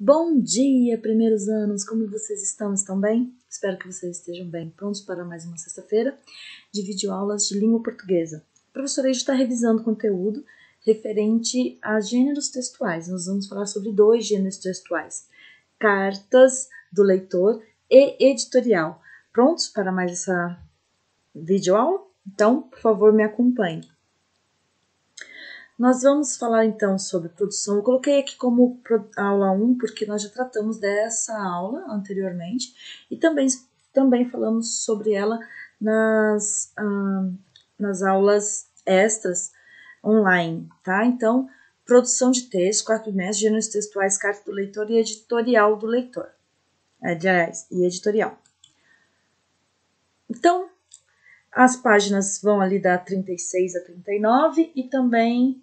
Bom dia, primeiros anos! Como vocês estão? Estão bem? Espero que vocês estejam bem. Prontos para mais uma sexta-feira de videoaulas de língua portuguesa. A professora Eide está revisando conteúdo referente a gêneros textuais. Nós vamos falar sobre 2 gêneros textuais: cartas do leitor e editorial. Prontos para mais essa videoaula? Então, por favor, me acompanhe. Nós vamos falar então sobre produção. Eu coloquei aqui como aula 1 porque nós já tratamos dessa aula anteriormente e também falamos sobre ela nas aulas extras online, tá? Então, produção de texto, 4 bimestres, gêneros textuais, carta do leitor e editorial do leitor. E editorial. Então, as páginas vão ali da 36 a 39 e também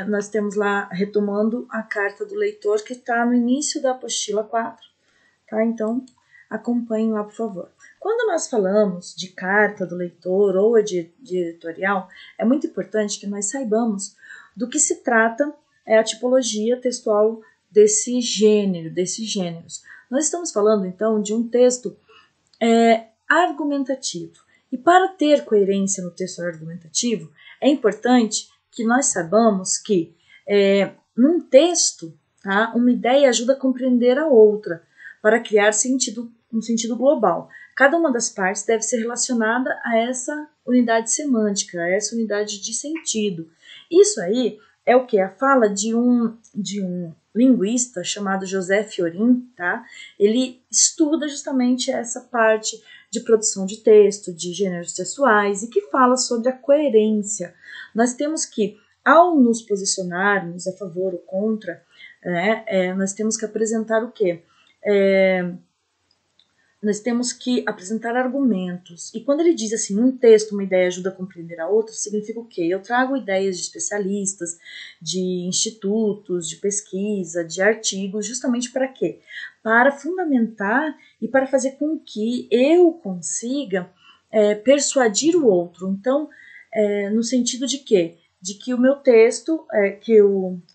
nós temos lá, retomando a carta do leitor, que está no início da apostila 4, tá? Então, acompanhem lá, por favor. Quando nós falamos de carta do leitor ou de editorial, é muito importante que nós saibamos do que se trata a tipologia textual desses gêneros. Nós estamos falando, então, de um texto argumentativo. E para ter coerência no texto argumentativo, é importante que nós saibamos que num texto, tá, uma ideia ajuda a compreender a outra, para criar um sentido global. Cada uma das partes deve ser relacionada a essa unidade semântica, a essa unidade de sentido. Isso aí é o que? A fala de um linguista chamado José Fiorin, tá? Ele estuda justamente essa parte de produção de texto, de gêneros textuais, e que fala sobre a coerência. Nós temos que, ao nos posicionarmos a favor ou contra, nós temos que apresentar o quê? Nós temos que apresentar argumentos. E quando ele diz assim, num texto uma ideia ajuda a compreender a outra, significa o quê? Eu trago ideias de especialistas, de institutos, de pesquisa, de artigos, justamente para quê? Para fundamentar e para fazer com que eu consiga persuadir o outro. Então, no sentido de quê? De que o meu texto,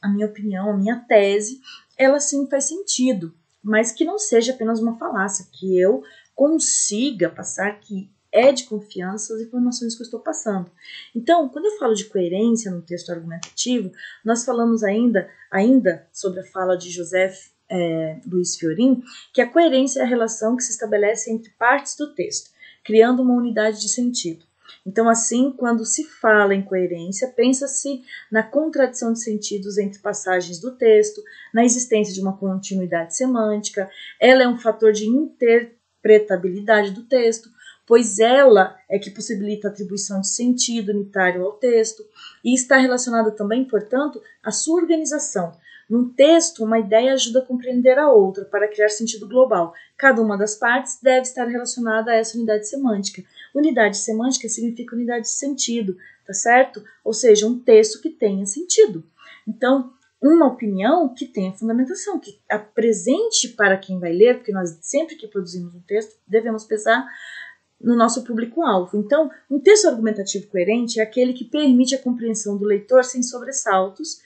a minha opinião, a minha tese, ela sim faz sentido, mas que não seja apenas uma falácia, que eu consiga passar que é de confiança as informações que eu estou passando. Então, quando eu falo de coerência no texto argumentativo, nós falamos ainda sobre a fala de José Luiz Fiorin, que a coerência é a relação que se estabelece entre partes do texto, criando uma unidade de sentido. Então, assim, quando se fala em coerência, pensa-se na contradição de sentidos entre passagens do texto, na existência de uma continuidade semântica. Ela é um fator de interpretabilidade do texto, pois ela é que possibilita a atribuição de sentido unitário ao texto, e está relacionada também, portanto, à sua organização. Num texto, uma ideia ajuda a compreender a outra para criar sentido global. Cada uma das partes deve estar relacionada a essa unidade semântica. Unidade semântica significa unidade de sentido, tá certo? Ou seja, um texto que tenha sentido. Então, uma opinião que tenha fundamentação, que apresente para quem vai ler, porque nós sempre que produzimos um texto devemos pensar no nosso público-alvo. Então, um texto argumentativo coerente é aquele que permite a compreensão do leitor sem sobressaltos,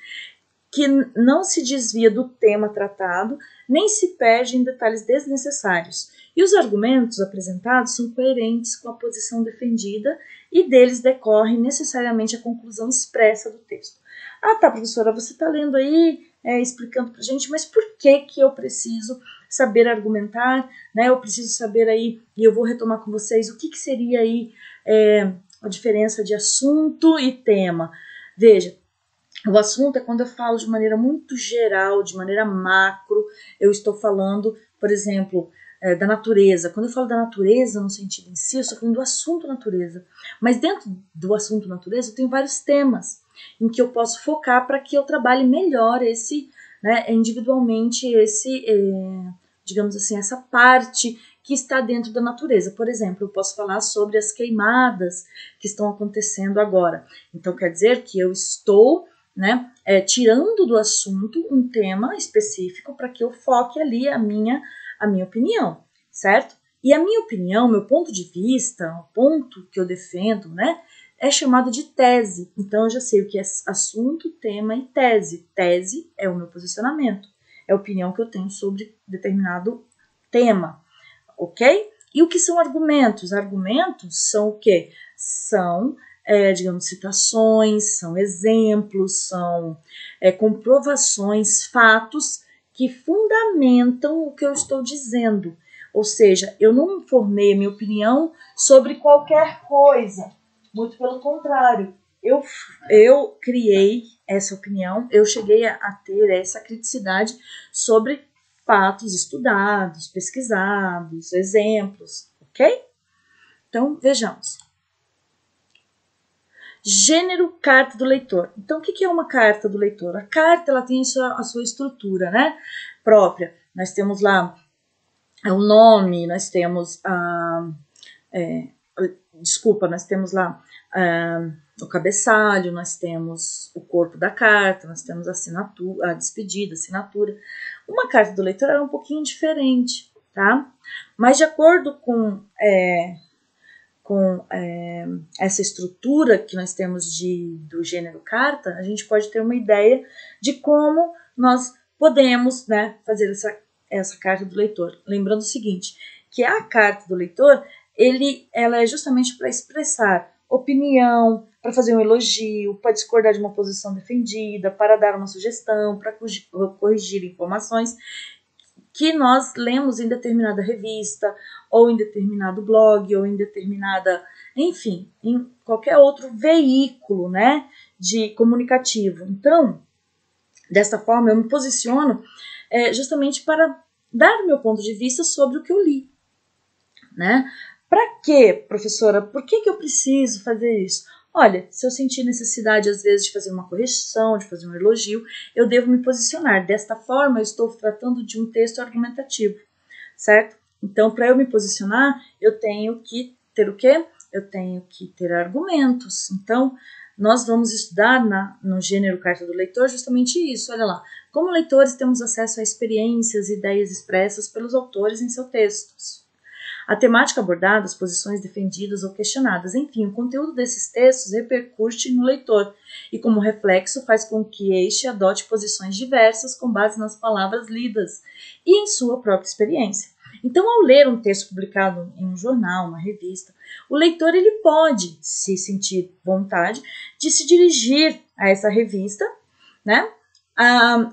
que não se desvia do tema tratado, nem se perde em detalhes desnecessários. E os argumentos apresentados são coerentes com a posição defendida e deles decorre necessariamente a conclusão expressa do texto. Ah, tá, professora, você está lendo aí, explicando para a gente, mas por que eu preciso saber argumentar, né? Eu preciso saber aí, e eu vou retomar com vocês, o que seria aí a diferença de assunto e tema. Veja, o assunto é quando eu falo de maneira muito geral, de maneira macro, eu estou falando, por exemplo, da natureza. Quando eu falo da natureza no sentido em si, eu estou falando do assunto natureza. Mas dentro do assunto natureza eu tenho vários temas em que eu posso focar para que eu trabalhe melhor individualmente digamos assim, essa parte que está dentro da natureza. Por exemplo, eu posso falar sobre as queimadas que estão acontecendo agora. Então quer dizer que eu estou tirando do assunto um tema específico para que eu foque ali a minha opinião, certo? E a minha opinião, meu ponto de vista, o ponto que eu defendo, é chamado de tese. Então eu já sei o que é assunto, tema e tese. Tese é o meu posicionamento. é a opinião que eu tenho sobre determinado tema, ok? E o que são argumentos? Argumentos são o quê? São, digamos, citações, são exemplos, são comprovações, fatos que fundamentam o que eu estou dizendo. Ou seja, eu não formei a minha opinião sobre qualquer coisa. Muito pelo contrário. Eu criei essa opinião, eu cheguei a ter essa criticidade sobre fatos estudados, pesquisados, exemplos, ok? Então, vejamos. Gênero carta do leitor. Então, o que é uma carta do leitor? A carta ela tem a sua estrutura, né, própria. Nós temos lá o nome, nós temos nós temos lá o cabeçalho, nós temos o corpo da carta, nós temos a assinatura, a despedida, a assinatura. Uma carta do leitor é um pouquinho diferente, tá? Mas de acordo com essa estrutura que nós temos do gênero carta, a gente pode ter uma ideia de como nós podemos, né, fazer essa carta do leitor. Lembrando o seguinte, que a carta do leitor, ela é justamente para expressar opinião, para fazer um elogio, para discordar de uma posição defendida, para dar uma sugestão, para corrigir informações que nós lemos em determinada revista, ou em determinado blog, ou em determinada, enfim, em qualquer outro veículo, né, de comunicativo. Então, desta forma, eu me posiciono justamente para dar meu ponto de vista sobre o que eu li, né? Para quê, professora? Por que eu preciso fazer isso? Olha, se eu sentir necessidade, às vezes, de fazer uma correção, de fazer um elogio, eu devo me posicionar. Desta forma, eu estou tratando de um texto argumentativo, certo? Então, para eu me posicionar, eu tenho que ter o quê? Eu tenho que ter argumentos. Então, nós vamos estudar no gênero carta do leitor justamente isso. Olha lá, como leitores temos acesso a experiências e ideias expressas pelos autores em seus textos. A temática abordada, as posições defendidas ou questionadas, enfim, o conteúdo desses textos repercute no leitor e, como reflexo, faz com que este adote posições diversas com base nas palavras lidas e em sua própria experiência. Então, ao ler um texto publicado em um jornal, uma revista, o leitor ele pode se sentir vontade de se dirigir a essa revista, né,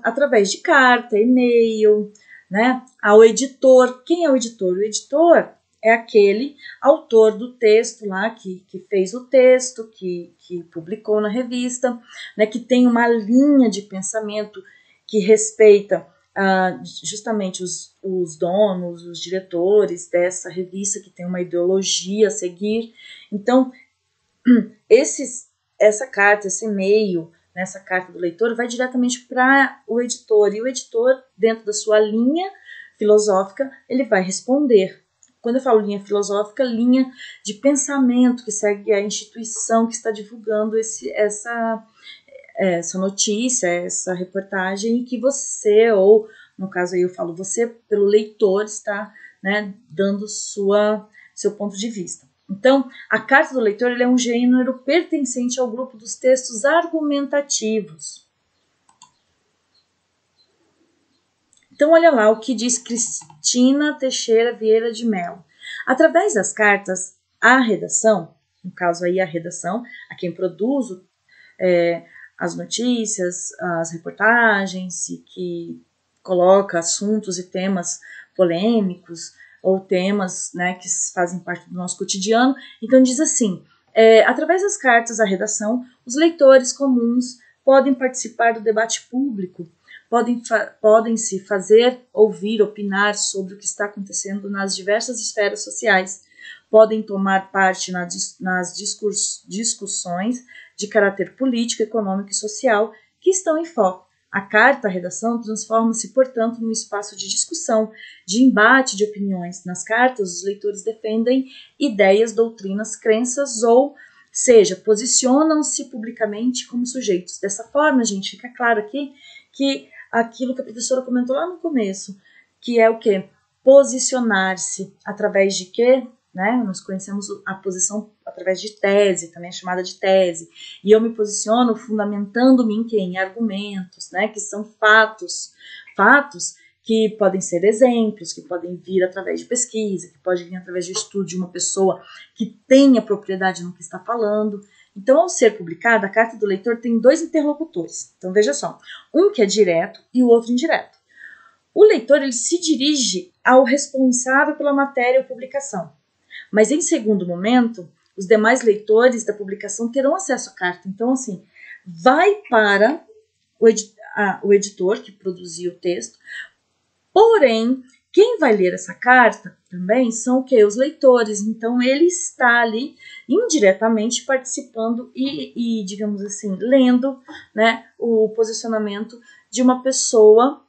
através de carta, e-mail, né, ao editor. Quem é o editor? O editor é aquele autor do texto lá, que fez o texto, que publicou na revista, né, que tem uma linha de pensamento que respeita justamente os donos, os diretores dessa revista, que tem uma ideologia a seguir. Então, essa carta, esse e-mail, nessa carta do leitor, vai diretamente para o editor, e o editor, dentro da sua linha filosófica, ele vai responder. Quando eu falo linha filosófica, linha de pensamento que segue a instituição que está divulgando essa notícia, essa reportagem, que você, ou no caso aí eu falo você, pelo leitor, está, né, dando seu ponto de vista. Então, a carta do leitor ele é um gênero pertencente ao grupo dos textos argumentativos. Então, olha lá o que diz Cristina Teixeira Vieira de Mello. Através das cartas, a redação, no caso aí a redação, a quem produz as notícias, as reportagens, e que coloca assuntos e temas polêmicos, ou temas, né, que fazem parte do nosso cotidiano. Então diz assim, através das cartas à redação, os leitores comuns podem participar do debate público, podem se fazer ouvir, opinar sobre o que está acontecendo nas diversas esferas sociais, podem tomar parte nas discussões de caráter político, econômico e social que estão em foco. A carta à redação transforma-se, portanto, num espaço de discussão, de embate de opiniões. Nas cartas, os leitores defendem ideias, doutrinas, crenças, ou seja, posicionam-se publicamente como sujeitos. Dessa forma, gente, fica claro aqui que aquilo que a professora comentou lá no começo, que é o quê? Posicionar-se através de quê? Né? Nós conhecemos a posição através de tese, também é chamada de tese, e eu me posiciono fundamentando-me em quê? Em argumentos, né? Que são fatos Fatos que podem ser exemplos, que podem vir através de pesquisa, que podem vir através de estudo de uma pessoa que tenha propriedade no que está falando. Então, ao ser publicada, a carta do leitor tem 2 interlocutores. Então, veja só, um que é direto e o outro indireto. O leitor ele se dirige ao responsável pela matéria ou publicação, mas em segundo momento, os demais leitores da publicação terão acesso à carta. Então, assim, vai para o editor que produziu o texto, porém, quem vai ler essa carta também são o quê? Os leitores. Então, ele está ali indiretamente participando e digamos assim, lendo, né, o posicionamento de uma pessoa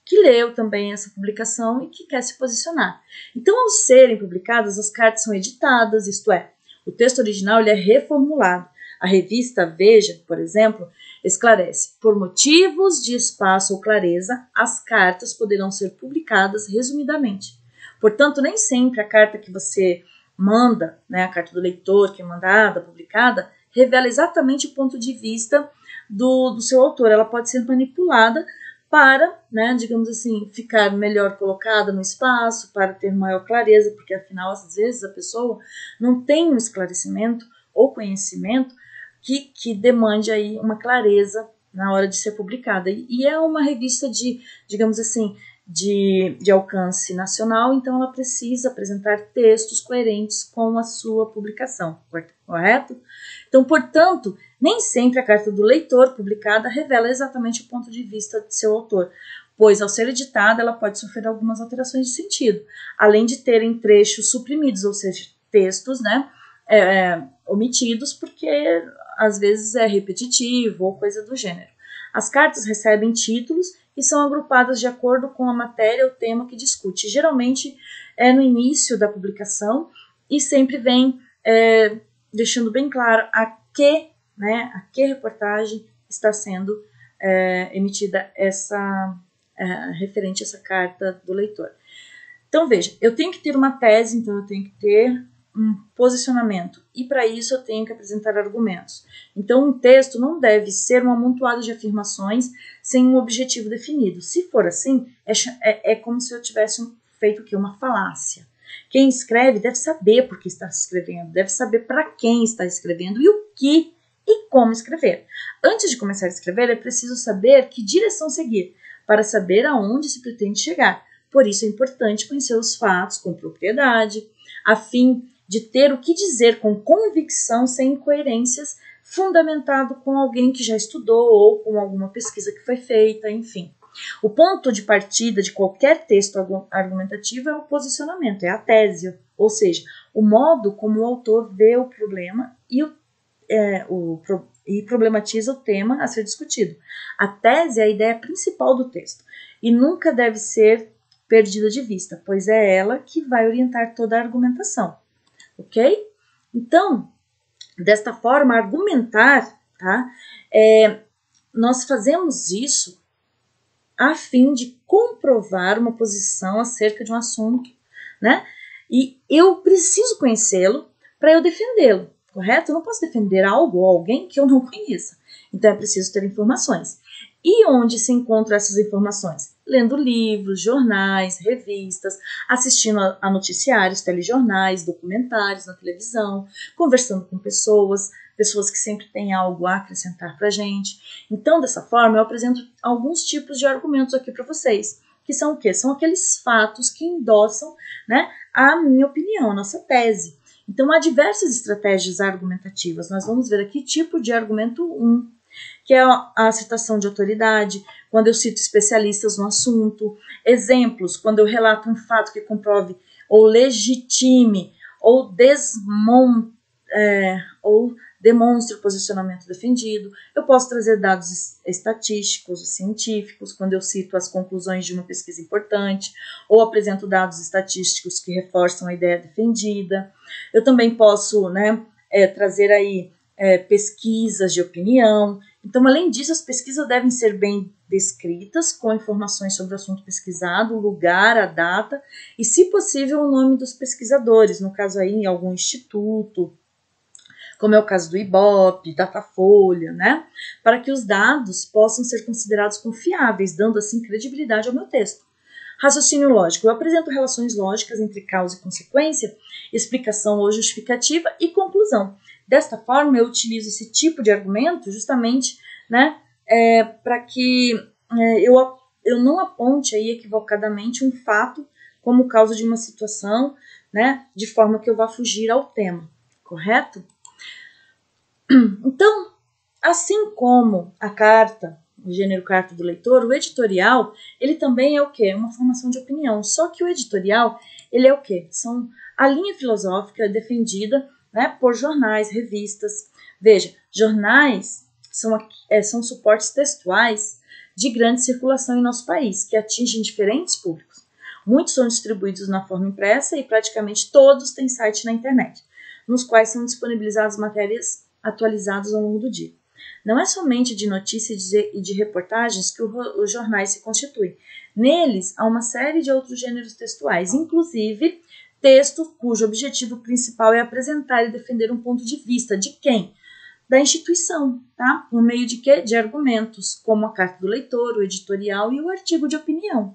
que leu também essa publicação e que quer se posicionar. Então, ao serem publicadas, as cartas são editadas, isto é, o texto original ele é reformulado. A revista Veja, por exemplo, esclarece: por motivos de espaço ou clareza, as cartas poderão ser publicadas resumidamente. Portanto, nem sempre a carta que você manda, né, a carta do leitor que é mandada, publicada, revela exatamente o ponto de vista do seu autor. Ela pode ser manipulada para, né, digamos assim, ficar melhor colocada no espaço, para ter maior clareza, porque afinal, às vezes, a pessoa não tem um esclarecimento ou conhecimento que demande aí uma clareza na hora de ser publicada. E é uma revista de, digamos assim, de alcance nacional, então ela precisa apresentar textos coerentes com a sua publicação, correto? Então, portanto, nem sempre a carta do leitor publicada revela exatamente o ponto de vista de seu autor, pois ao ser editada ela pode sofrer algumas alterações de sentido, além de terem trechos suprimidos, ou seja, textos, né, omitidos, porque às vezes é repetitivo ou coisa do gênero. As cartas recebem títulos e são agrupadas de acordo com a matéria ou tema que discute. Geralmente é no início da publicação e sempre vem deixando bem claro a que reportagem está sendo emitida referente a essa carta do leitor. Então, veja, eu tenho que ter uma tese, então eu tenho que ter um posicionamento, e para isso eu tenho que apresentar argumentos. Então, um texto não deve ser um amontoado de afirmações sem um objetivo definido. Se for assim, é como se eu tivesse feito uma falácia. Quem escreve deve saber por que está escrevendo, deve saber para quem está escrevendo e o que e como escrever. Antes de começar a escrever, é preciso saber que direção seguir, para saber aonde se pretende chegar. Por isso é importante conhecer os fatos com propriedade, a fim de ter o que dizer com convicção, sem incoerências, fundamentado com alguém que já estudou ou com alguma pesquisa que foi feita, enfim. O ponto de partida de qualquer texto argumentativo é o posicionamento, é a tese, ou seja, o modo como o autor vê o problema e problematiza o tema a ser discutido. A tese é a ideia principal do texto e nunca deve ser perdida de vista, pois é ela que vai orientar toda a argumentação, ok? Então, desta forma, argumentar, tá? Nós fazemos isso a fim de comprovar uma posição acerca de um assunto, né? E eu preciso conhecê-lo para eu defendê-lo, correto? Eu não posso defender algo ou alguém que eu não conheça. Então, é preciso ter informações. E onde se encontram essas informações? Lendo livros, jornais, revistas, assistindo a noticiários, telejornais, documentários na televisão, conversando com pessoas que sempre têm algo a acrescentar para a gente. Então, dessa forma, eu apresento alguns tipos de argumentos aqui para vocês, que são o quê? São aqueles fatos que endossam, né, a minha opinião, a nossa tese. Então, há diversas estratégias argumentativas. Nós vamos ver aqui tipo de argumento 1, que é a citação de autoridade, quando eu cito especialistas no assunto, exemplos, quando eu relato um fato que comprove ou legitime ou demonstre o posicionamento defendido. Eu posso trazer dados estatísticos, científicos, quando eu cito as conclusões de uma pesquisa importante, ou apresento dados estatísticos que reforçam a ideia defendida. Eu também posso, trazer aí pesquisas de opinião. Então, além disso, as pesquisas devem ser bem descritas, com informações sobre o assunto pesquisado, o lugar, a data e, se possível, o nome dos pesquisadores, no caso aí, em algum instituto, como é o caso do Ibope, Datafolha, né? Para que os dados possam ser considerados confiáveis, dando assim credibilidade ao meu texto. Raciocínio lógico. Eu apresento relações lógicas entre causa e consequência, explicação ou justificativa e conclusão. Desta forma, eu utilizo esse tipo de argumento justamente, né, para que eu não aponte aí equivocadamente um fato como causa de uma situação, né, de forma que eu vá fugir ao tema, correto? Então, assim como a carta, o gênero carta do leitor, o editorial, ele também é o quê? Uma formação de opinião. Só que o editorial, ele é o quê? São a linha filosófica defendida, né, por jornais, revistas. Veja, jornais são suportes textuais de grande circulação em nosso país, que atingem diferentes públicos. Muitos são distribuídos na forma impressa e praticamente todos têm site na internet, nos quais são disponibilizadas matérias atualizadas ao longo do dia. Não é somente de notícias e de reportagens que os jornais se constituem. Neles há uma série de outros gêneros textuais, inclusive texto cujo objetivo principal é apresentar e defender um ponto de vista de quem? Da instituição, tá? Por meio de quê? De argumentos, como a carta do leitor, o editorial e o artigo de opinião.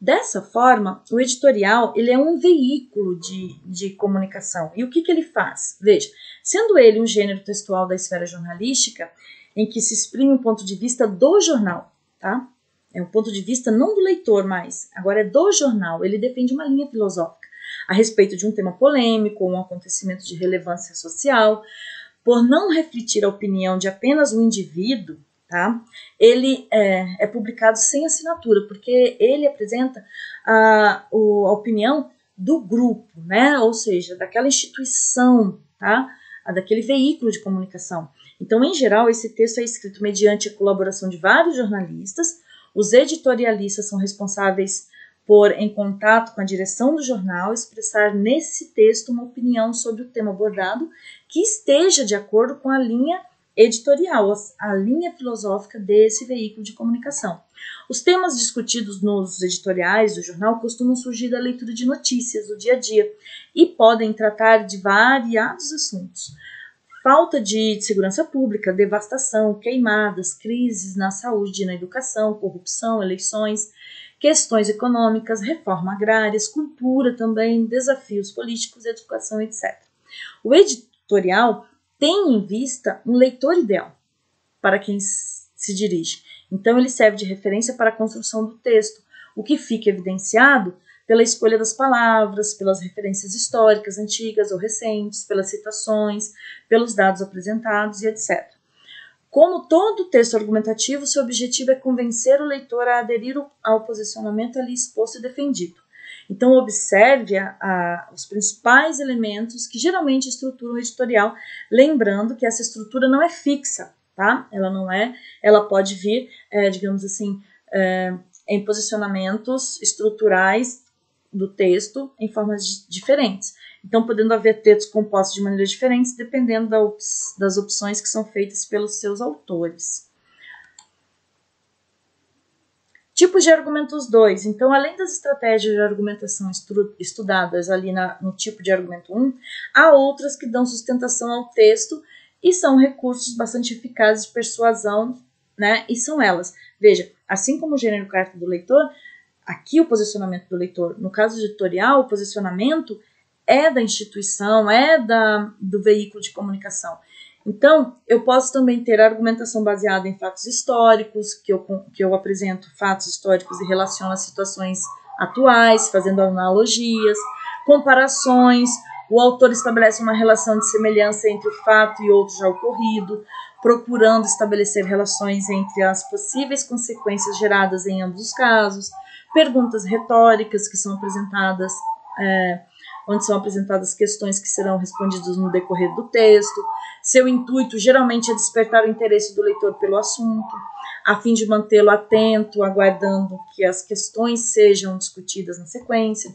Dessa forma, o editorial ele é um veículo de comunicação. E o que ele faz? Veja, sendo ele um gênero textual da esfera jornalística, em que se exprime um ponto de vista do jornal, tá? É um ponto de vista não do leitor mais, agora é do jornal. Ele defende uma linha filosófica a respeito de um tema polêmico ou um acontecimento de relevância social. Por não refletir a opinião de apenas um indivíduo, tá? Ele é publicado sem assinatura, porque ele apresenta a opinião do grupo, né? Ou seja, daquela instituição, tá? Daquele veículo de comunicação. Então, em geral, esse texto é escrito mediante a colaboração de vários jornalistas. Os editorialistas são responsáveis por, em contato com a direção do jornal, expressar nesse texto uma opinião sobre o tema abordado que esteja de acordo com a linha editorial, a linha filosófica desse veículo de comunicação. Os temas discutidos nos editoriais do jornal costumam surgir da leitura de notícias do dia a dia e podem tratar de variados assuntos. Falta de segurança pública, devastação, queimadas, crises na saúde e na educação, corrupção, eleições, questões econômicas, reforma agrária, cultura também, desafios políticos, educação, etc. O editorial tem em vista um leitor ideal para quem se dirige. Então, ele serve de referência para a construção do texto, o que fica evidenciado pela escolha das palavras, pelas referências históricas antigas ou recentes, pelas citações, pelos dados apresentados e etc. Como todo texto argumentativo, seu objetivo é convencer o leitor a aderir ao posicionamento ali exposto e defendido. Então, observe os principais elementos que geralmente estruturam o editorial, lembrando que essa estrutura não é fixa, tá? Ela pode vir, digamos assim, em posicionamentos estruturais do texto em formas diferentes. Então, podendo haver textos compostos de maneiras diferentes, dependendo das opções que são feitas pelos seus autores. Tipos de argumentos 2. Então, além das estratégias de argumentação estudadas ali no tipo de argumento 1, há outras que dão sustentação ao texto e são recursos bastante eficazes de persuasão, né? E são elas. Veja, assim como o gênero carta do leitor, aqui o posicionamento do leitor. No caso editorial, o posicionamento é da instituição, do veículo de comunicação. Então, eu posso também ter argumentação baseada em fatos históricos, que eu apresento fatos históricos e relaciono as situações atuais, fazendo analogias, comparações, o autor estabelece uma relação de semelhança entre o fato e outro já ocorrido, procurando estabelecer relações entre as possíveis consequências geradas em ambos os casos, perguntas retóricas que são apresentadas, onde são apresentadas questões que serão respondidas no decorrer do texto. Seu intuito geralmente é despertar o interesse do leitor pelo assunto, a fim de mantê-lo atento, aguardando que as questões sejam discutidas na sequência.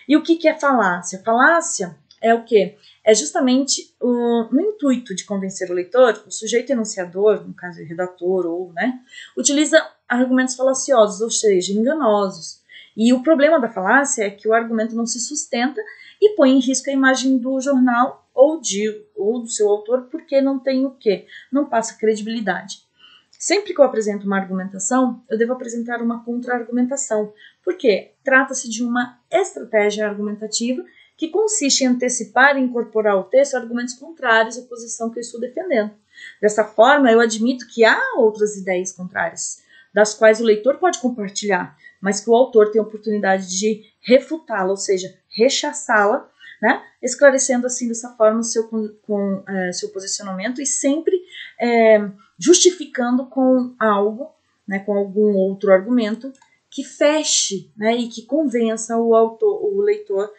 E o que é falácia? Falácia é o quê? É justamente no intuito de convencer o leitor, o sujeito enunciador, no caso o redator, utiliza argumentos falaciosos, ou seja, enganosos, E o problema da falácia é que o argumento não se sustenta e põe em risco a imagem do jornal ou do seu autor, porque não tem o quê? Não passa credibilidade. Sempre que eu apresento uma argumentação, eu devo apresentar uma contra-argumentação, porque trata-se de uma estratégia argumentativa que consiste em antecipar e incorporar ao texto argumentos contrários à posição que eu estou defendendo. Dessa forma, eu admito que há outras ideias contrárias, das quais o leitor pode compartilhar, mas que o autor tem a oportunidade de refutá-la, ou seja, rechaçá-la, né? Esclarecendo assim dessa forma o seu posicionamento e sempre justificando com algo, né, com algum outro argumento que feche, né, e que convença o leitor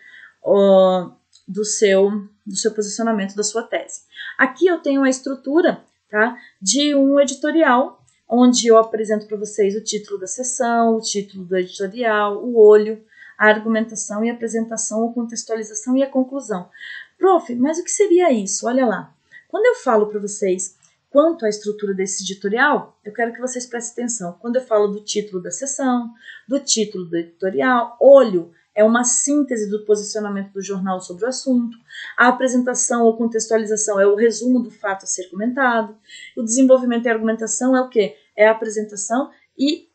do seu posicionamento, da sua tese. Aqui eu tenho a estrutura, tá, de um editorial, onde eu apresento para vocês o título da seção, o título do editorial, o olho, a argumentação e a apresentação, a contextualização e a conclusão. Prof, mas o que seria isso? Olha lá. Quando eu falo para vocês quanto à estrutura desse editorial, eu quero que vocês prestem atenção. Quando eu falo do título da seção, do título do editorial, olho é uma síntese do posicionamento do jornal sobre o assunto. A apresentação ou contextualização é o resumo do fato a ser comentado. O desenvolvimento e a argumentação é o quê? É a apresentação e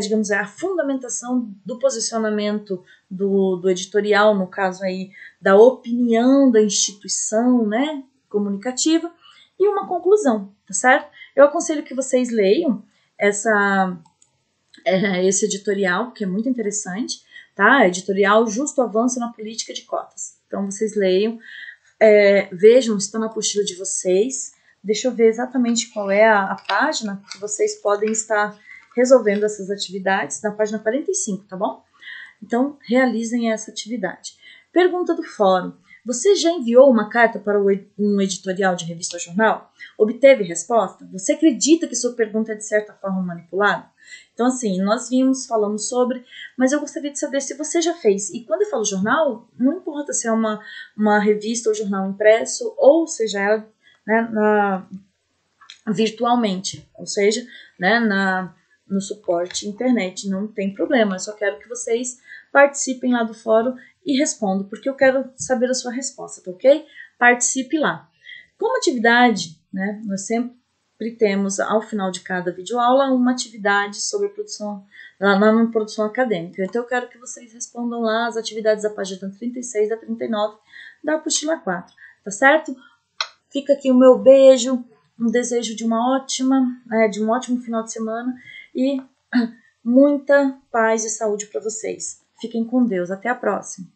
digamos, a fundamentação do posicionamento do editorial, no caso aí da opinião da instituição, né, comunicativa, e uma conclusão, tá certo? Eu aconselho que vocês leiam esse editorial, que é muito interessante, tá? Editorial Justo Avanço na Política de Cotas. Então, vocês leiam, vejam, está na apostila de vocês. Deixa eu ver exatamente qual é a página que vocês podem estar resolvendo essas atividades, na página 45, tá bom? Então, realizem essa atividade. Pergunta do fórum. Você já enviou uma carta para um editorial de revista ou jornal? Obteve resposta? Você acredita que sua pergunta é de certa forma manipulada? Então, assim, nós falamos sobre, mas eu gostaria de saber se você já fez. E quando eu falo jornal, não importa se é uma revista ou jornal impresso, ou seja ela, né, virtualmente, ou seja, né, no suporte internet, não tem problema, eu só quero que vocês participem lá do fórum e respondam, porque eu quero saber a sua resposta, tá ok? Participe lá. Como atividade, né, nós sempre temos, ao final de cada videoaula, uma atividade sobre produção, lá na produção acadêmica. Então, eu quero que vocês respondam lá as atividades da página 36 a 39 da apostila 4, tá certo? Fica aqui o meu beijo, um desejo de um ótimo final de semana e muita paz e saúde para vocês. Fiquem com Deus. Até a próxima.